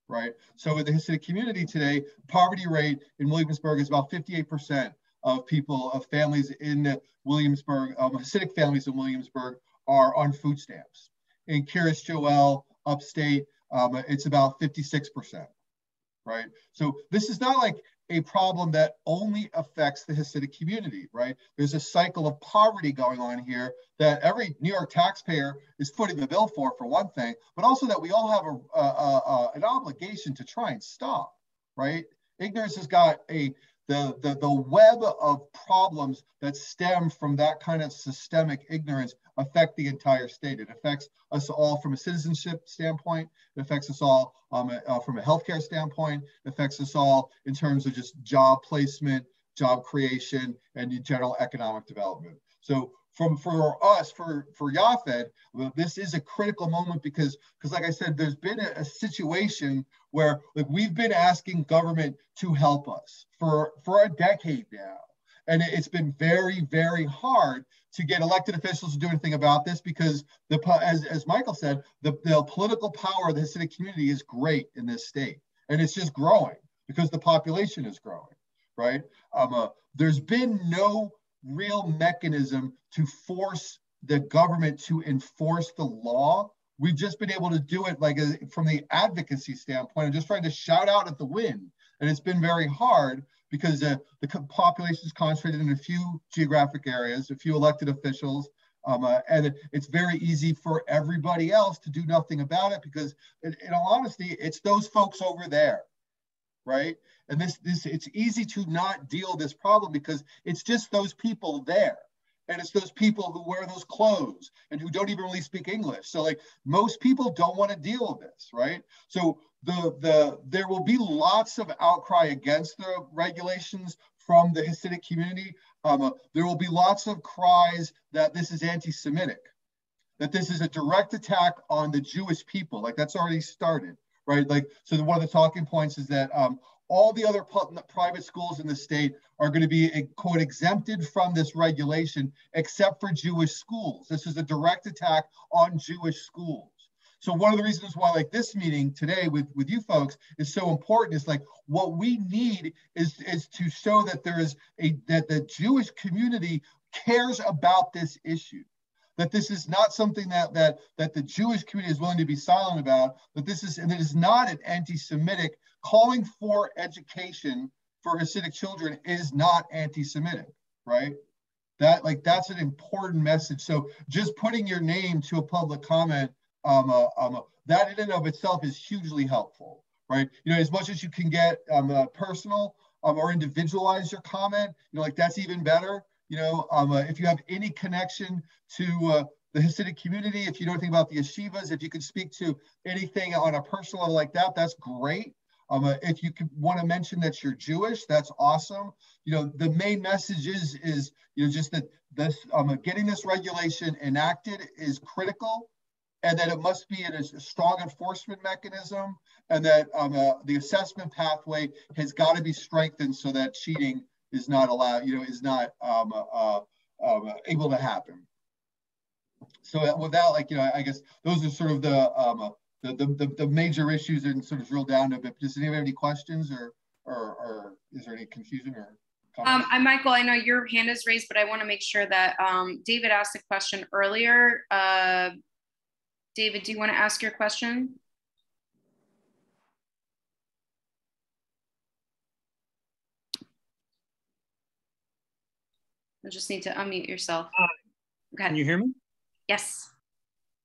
right? So in the Hasidic community today, poverty rate in Williamsburg is about 58% of families in Williamsburg, Hasidic families in Williamsburg are on food stamps. In Kiryas Joel, upstate, it's about 56%, right? So this is not like a problem that only affects the Hasidic community, right? There's a cycle of poverty going on here that every New York taxpayer is footing the bill for one thing, but also that we all have an obligation to try and stop, right? Ignorance has got the web of problems that stem from that kind of systemic ignorance affect the entire state. It affects us all from a citizenship standpoint. It affects us all from a healthcare standpoint. It affects us all in terms of just job placement, job creation, and general economic development. So for us, for Yafed, this is a critical moment because like I said, there's been a situation where we've been asking government to help us for a decade now. And it's been very, very hard to get elected officials to do anything about this because, as Michael said, the political power of the Hasidic community is great in this state. And it's just growing because the population is growing, right? There's been no real mechanism to force the government to enforce the law. We've just been able to do it from the advocacy standpoint. I'm just trying to shout out at the wind. And it's been very hard because the population is concentrated in a few geographic areas, a few elected officials, and it's very easy for everybody else to do nothing about it because, in all honesty, it's those folks over there, right? And it's easy to not deal with this problem because it's just those people there. And it's those people who wear those clothes and who don't even really speak English. So most people don't want to deal with this, right? So there will be lots of outcry against the regulations from the Hasidic community. There will be lots of cries that this is anti-Semitic, that this is a direct attack on the Jewish people. That's already started, right? So one of the talking points is that all the other private schools in the state are going to be, quote, exempted from this regulation, except for Jewish schools. This is a direct attack on Jewish schools. So one of the reasons why this meeting today with you folks is so important is what we need is to show that that the Jewish community cares about this issue. That this is not something that the Jewish community is willing to be silent about, that this is, and it is not an anti-Semitic. Calling for education for Hasidic children is not anti-Semitic, right? That's an important message. So just putting your name to a public comment, that in and of itself is hugely helpful, right? You know, as much as you can get personal or individualize your comment, you know, like that's even better. You know, if you have any connection to the Hasidic community, if you know anything about the yeshivas, if you could speak to anything on a personal level like that, that's great. If you could want to mention that you're Jewish, that's awesome. You know, the main message is you know, just that this getting this regulation enacted is critical, and that it must be in a strong enforcement mechanism, and that the assessment pathway has got to be strengthened so that cheating is not allowed, you know, is not able to happen. So with that, like, you know, I guess those are sort of the major issues and sort of drill down to a bit. Does anyone have any questions or is there any confusion or comments? Michael, I know your hand is raised, but I want to make sure that David asked a question earlier. David, do you want to ask your question? You just need to unmute yourself. Okay. Can you hear me? Yes.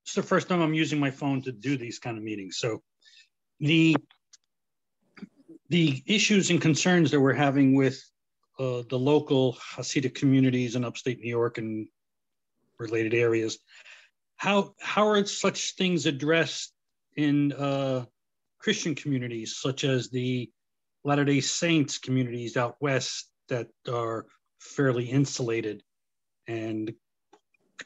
It's the first time I'm using my phone to do these kind of meetings. So the issues and concerns that we're having with the local Hasidic communities in upstate New York and related areas, how are such things addressed in Christian communities, such as the Latter-day Saints communities out west that are fairly insulated and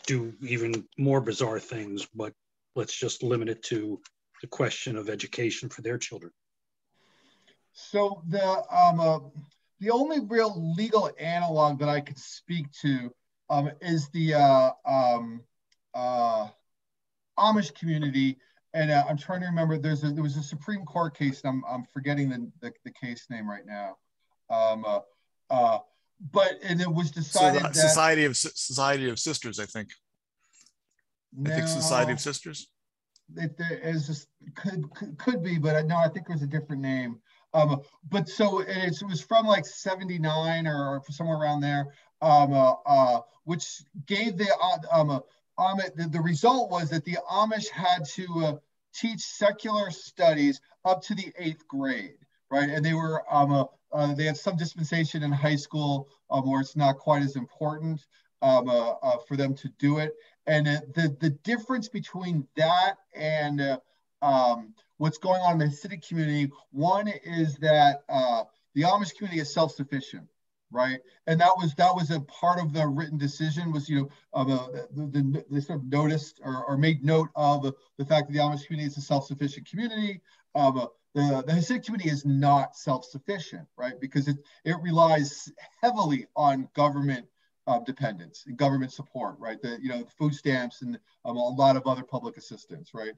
do even more bizarre things, but let's just limit it to the question of education for their children? So the only real legal analog that I could speak to is the Amish community, and I'm trying to remember. There was a Supreme Court case, and I'm forgetting the case name right now. But it was decided that Society of Sisters, I think. No, I think Society of Sisters. It is just could be, but no, I think it was a different name. But so it was from like 79 or somewhere around there, which gave the result was that the Amish had to teach secular studies up to the 8th grade, right? And they were they had some dispensation in high school where it's not quite as important for them to do it. And the difference between that and what's going on in the Hasidic community, one is that the Amish community is self-sufficient, right? And that was a part of the written decision was, you know, they sort of noticed or made note of the fact that the Amish community is a self-sufficient community. The Hasidic community is not self-sufficient, right? Because it relies heavily on government dependence and government support, right? You know, food stamps and a lot of other public assistance, right?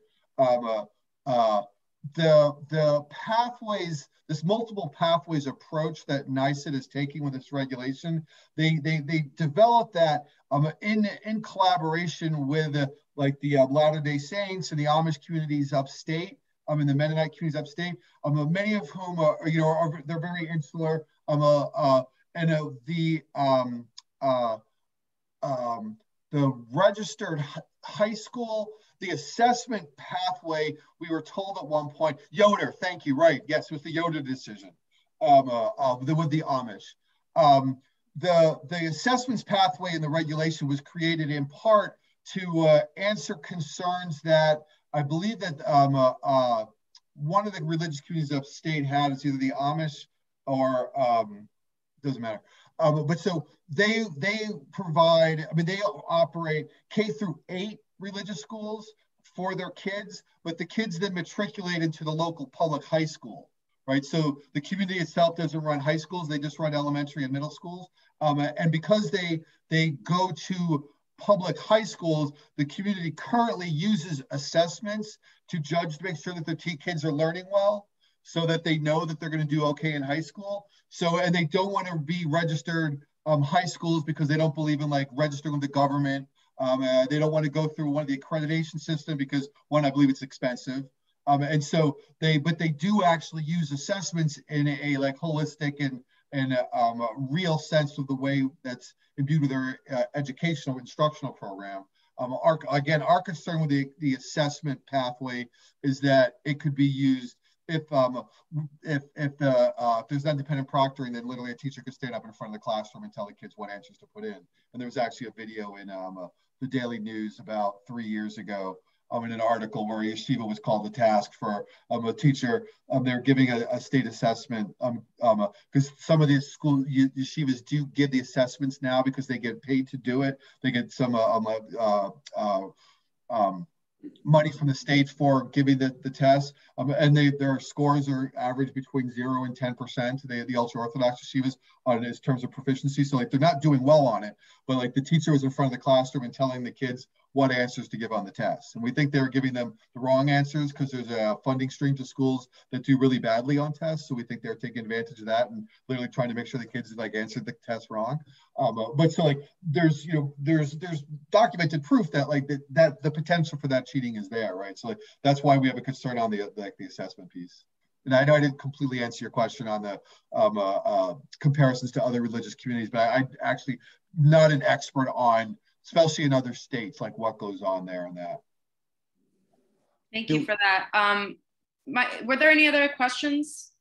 The pathways, this multiple pathways approach that NYSED is taking with this regulation, they developed that in collaboration with like the Latter-day Saints and the Amish communities upstate, and the Mennonite communities upstate, many of whom are, you know, they're very insular, and the registered high school, the assessment pathway, we were told at one point, Yoder, thank you, right, yes, it was the Yoder decision with the Amish. The assessments pathway in the regulation was created in part to answer concerns that I believe that one of the religious communities upstate had, is either the Amish or, doesn't matter. But so they provide, I mean, they operate K-8 religious schools for their kids, but the kids then matriculate into the local public high school, right? So the community itself doesn't run high schools, they just run elementary and middle schools. And because they go to public high schools, the community currently uses assessments to judge, to make sure that the kids are learning well, so that they know that they're going to do okay in high school. So, and they don't want to be registered high schools because they don't believe in like registering with the government. They don't want to go through one of the accreditation system because one, I believe it's expensive. And so but they do actually use assessments in a like holistic and a real sense of the way that's imbued with their educational instructional program. Our concern with the assessment pathway is that it could be used if there's independent proctoring, then literally a teacher could stand up in front of the classroom and tell the kids what answers to put in. And there was actually a video in the Daily News about 3 years ago in an article where yeshiva was called to task for a teacher. They're giving a state assessment because some of these school yeshivas do give the assessments now because they get paid to do it. They get some money from the state for giving the test, and their scores are average between 0 and 10%. The ultra orthodox yeshivas on it in terms of proficiency. So like they're not doing well on it, but like the teacher was in front of the classroom and telling the kids what answers to give on the test. And we think they're giving them the wrong answers because there's a funding stream to schools that do really badly on tests. So we think they're taking advantage of that and literally trying to make sure the kids like answered the test wrong. But so like there's documented proof that like that the potential for that cheating is there, right? So like, that's why we have a concern on the assessment piece. And I know I didn't completely answer your question on the comparisons to other religious communities, but I actually not an expert on, especially in other states, like what goes on there and that. Thank you for that. Were there any other questions?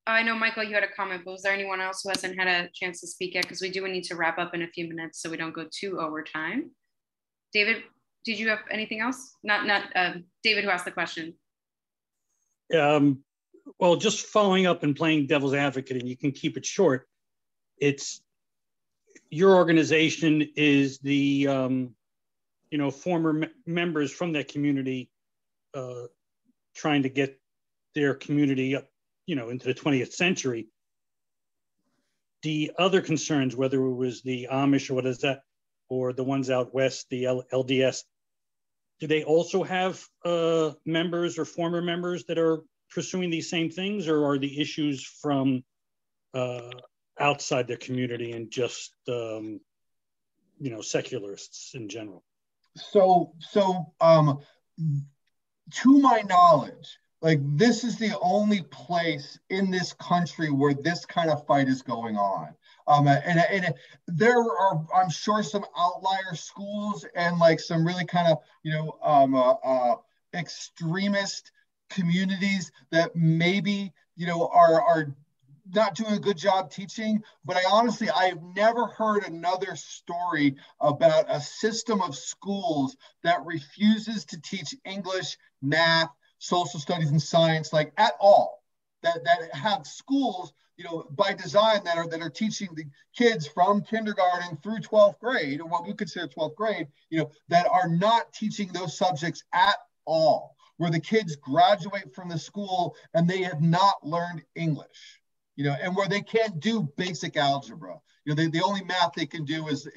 I know, Michael, you had a comment, but was there anyone else who hasn't had a chance to speak yet? Because we do need to wrap up in a few minutes so we don't go too over time. David, did you have anything else? Not David, who asked the question. Well, just following up and playing devil's advocate, and you can keep it short. It's your organization is the former members from that community trying to get their community up, into the 20th century. The other concerns, whether it was the Amish or what is that, or the ones out west, the LDS, do they also have members or former members that are pursuing these same things, or are the issues from outside their community and just secularists in general? So to my knowledge, like this is the only place in this country where this kind of fight is going on. And there are, I'm sure, some outlier schools and like some really kind of extremist communities that maybe are not doing a good job teaching, but I've never heard another story about a system of schools that refuses to teach English, math, social studies, and science, like at all. That have schools, by design that are teaching the kids from kindergarten through 12th grade, or what we consider 12th grade, that are not teaching those subjects at all, where the kids graduate from the school and they have not learned English. And where they can't do basic algebra. The only math they can do is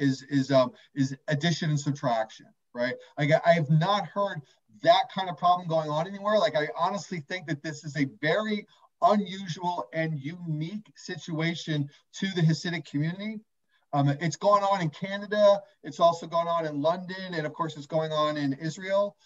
addition and subtraction, right? Like I have not heard that kind of problem going on anywhere. Like I honestly think that this is a very unusual and unique situation to the Hasidic community. It's going on in Canada. It's also going on in London, and of course, it's going on in Israel.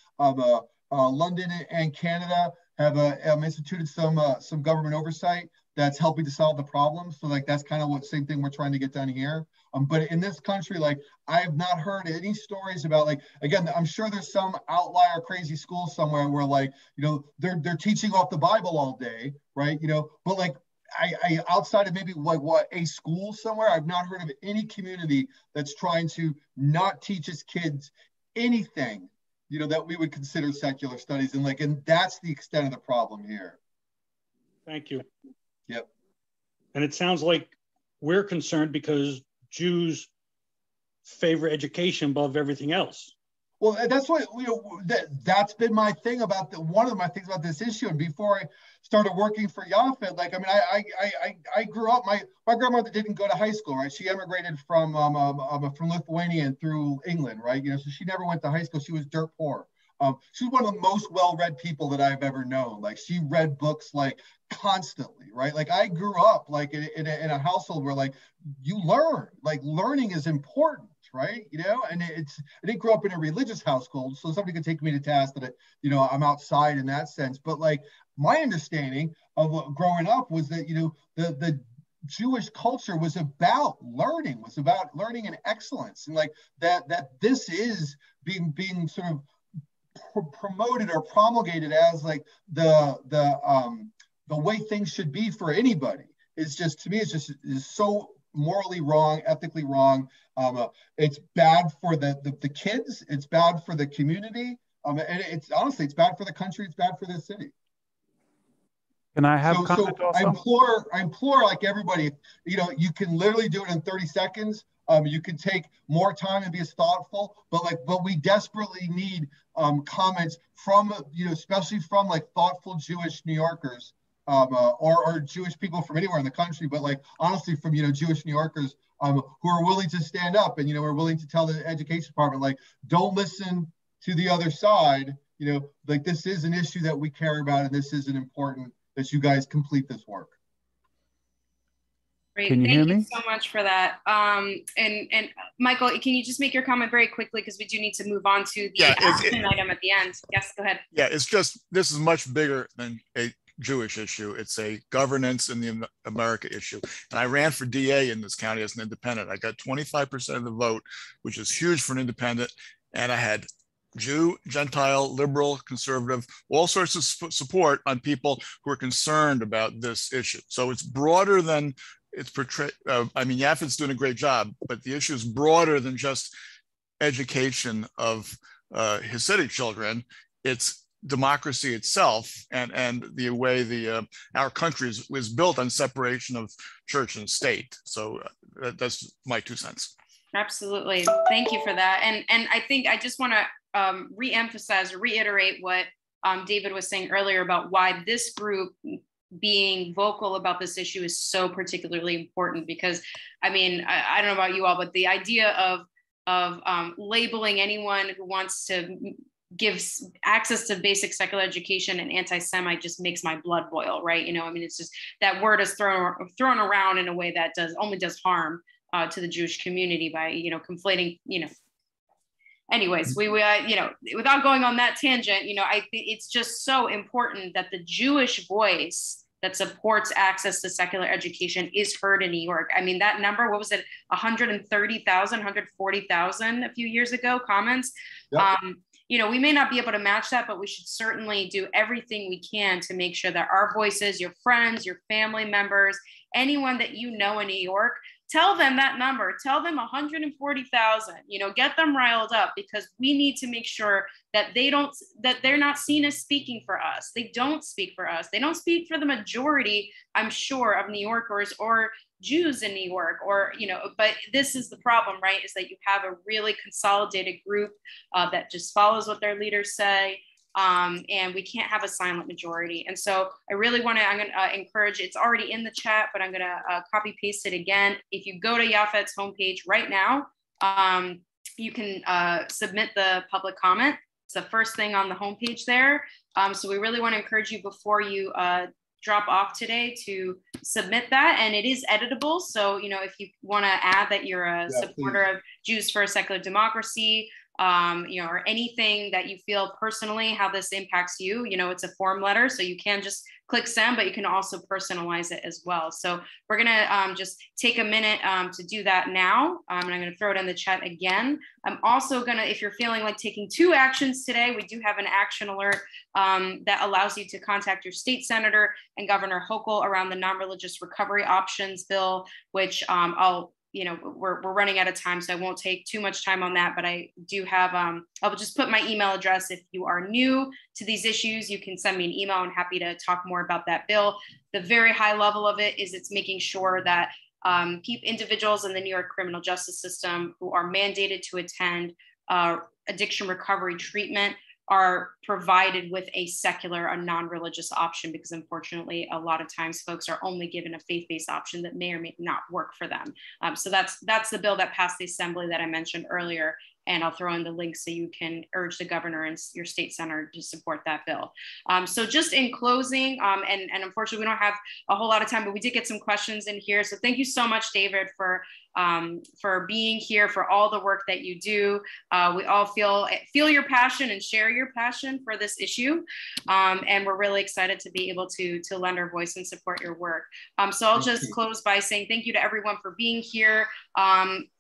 London and Canada have instituted some government oversight that's helping to solve the problem. So like that's kind of what same thing we're trying to get done here. But in this country, like I have not heard any stories about like, again, I'm sure there's some outlier crazy school somewhere where like, they're teaching off the Bible all day, right? But like I outside of maybe like a school somewhere, I've not heard of any community that's trying to not teach its kids anything, that we would consider secular studies. And that's the extent of the problem here. Thank you. Yep. And it sounds like we're concerned because Jews favor education above everything else. Well, that's what that's been my thing about one of my things about this issue. And before I started working for Yafet, like I grew up. My grandmother didn't go to high school, right? She emigrated from Lithuania and through England, right? So she never went to high school. She was dirt poor. She's one of the most well-read people that I've ever known. Like she read books like constantly, right? Like I grew up like in a household where like you learn, like learning is important, right? And I didn't grow up in a religious household, so somebody could take me to task that I'm outside in that sense. But like my understanding of growing up was that the Jewish culture was about learning and excellence, and like that this is being sort of promoted or promulgated as like the the way things should be for anybody. It's just, to me, it's so morally wrong, ethically wrong. It's bad for the kids. It's bad for the community. And it's honestly, it's bad for the country. It's bad for the city. Can I have comment also? I implore like everybody, you can literally do it in 30 seconds. You can take more time and be as thoughtful, but we desperately need comments from, especially from like thoughtful Jewish New Yorkers, or Jewish people from anywhere in the country, but like honestly from, Jewish New Yorkers who are willing to stand up and, are willing to tell the education department, like, don't listen to the other side, like this is an issue that we care about and this is an important that you guys complete this work. Great. Can you hear me? Thank you so much for that. And Michael, can you just make your comment very quickly because we do need to move on to the action item at the end. Yes, go ahead. Yeah, it's just, this is much bigger than a Jewish issue. It's a governance in the America issue. And I ran for DA in this county as an independent. I got 25% of the vote, which is huge for an independent. And I had Jew, Gentile, liberal, conservative, all sorts of support on people who are concerned about this issue. So it's broader than it's portrayed. I mean, Yafet's doing a great job, but the issue is broader than just education of Hasidic children. It's democracy itself and the way our country was built on separation of church and state. So that's my 2 cents. Absolutely. Thank you for that. And I think I just want to re-emphasize or reiterate what David was saying earlier about why this group being vocal about this issue is so particularly important, because I mean, I don't know about you all, but the idea of labeling anyone who wants to give access to basic secular education and anti-Semite just makes my blood boil, right? I mean, it's just that word is thrown around in a way that only does harm to the Jewish community by, conflating, anyways, we without going on that tangent, I think it's just so important that the Jewish voice that supports access to secular education is heard in New York. I mean, that number, what was it? 130,000, 140,000 a few years ago comments. Yep. We may not be able to match that, but we should certainly do everything we can to make sure that our voices, your friends, your family members, anyone that you know in New York, tell them that number, tell them 140,000, get them riled up, because we need to make sure that they're not seen as speaking for us. They don't speak for us. They don't speak for the majority, I'm sure, of New Yorkers or Jews in New York, but this is the problem, right? Is that you have a really consolidated group that just follows what their leaders say. And we can't have a silent majority. And so I'm going to encourage, it's already in the chat, but I'm going to copy paste it again. If you go to Yafet's homepage right now, you can submit the public comment. It's the first thing on the homepage there. So we really want to encourage you before you drop off today to submit that, and it is editable. So, if you want to add that you're a supporter of Jews for a Secular Democracy, or anything that you feel personally how this impacts you, it's a form letter, so you can just click send, but you can also personalize it as well. So we're gonna just take a minute to do that now, and I'm gonna throw it in the chat again. I'm also gonna, if you're feeling like taking 2 actions today, we do have an action alert that allows you to contact your state senator and Governor Hochul around the non-religious recovery options bill, which we're running out of time, so I won't take too much time on that, but I do have, I'll just put my email address. If you are new to these issues, you can send me an email. I'm happy to talk more about that bill. The very high level of it is it's making sure that individuals in the New York criminal justice system who are mandated to attend addiction recovery treatment are provided with a secular, a non-religious option, because unfortunately, a lot of times folks are only given a faith-based option that may or may not work for them. So that's the bill that passed the assembly that I mentioned earlier, and I'll throw in the link so you can urge the governor and your state senator to support that bill. So just in closing, and unfortunately we don't have a whole lot of time, but we did get some questions in here. So thank you so much, David, for for being here, for all the work that you do. We all feel your passion and share your passion for this issue. And we're really excited to be able to lend our voice and support your work. So I'll just close by saying thank you to everyone for being here.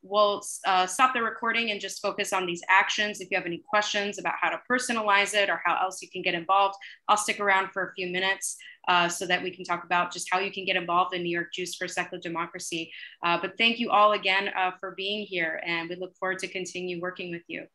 We'll stop the recording and just focus on these actions. If you have any questions about how to personalize it or how else you can get involved, I'll stick around for a few minutes so that we can talk about just how you can get involved in New York Jews for Secular Democracy. But thank you all again for being here, and we look forward to continue working with you.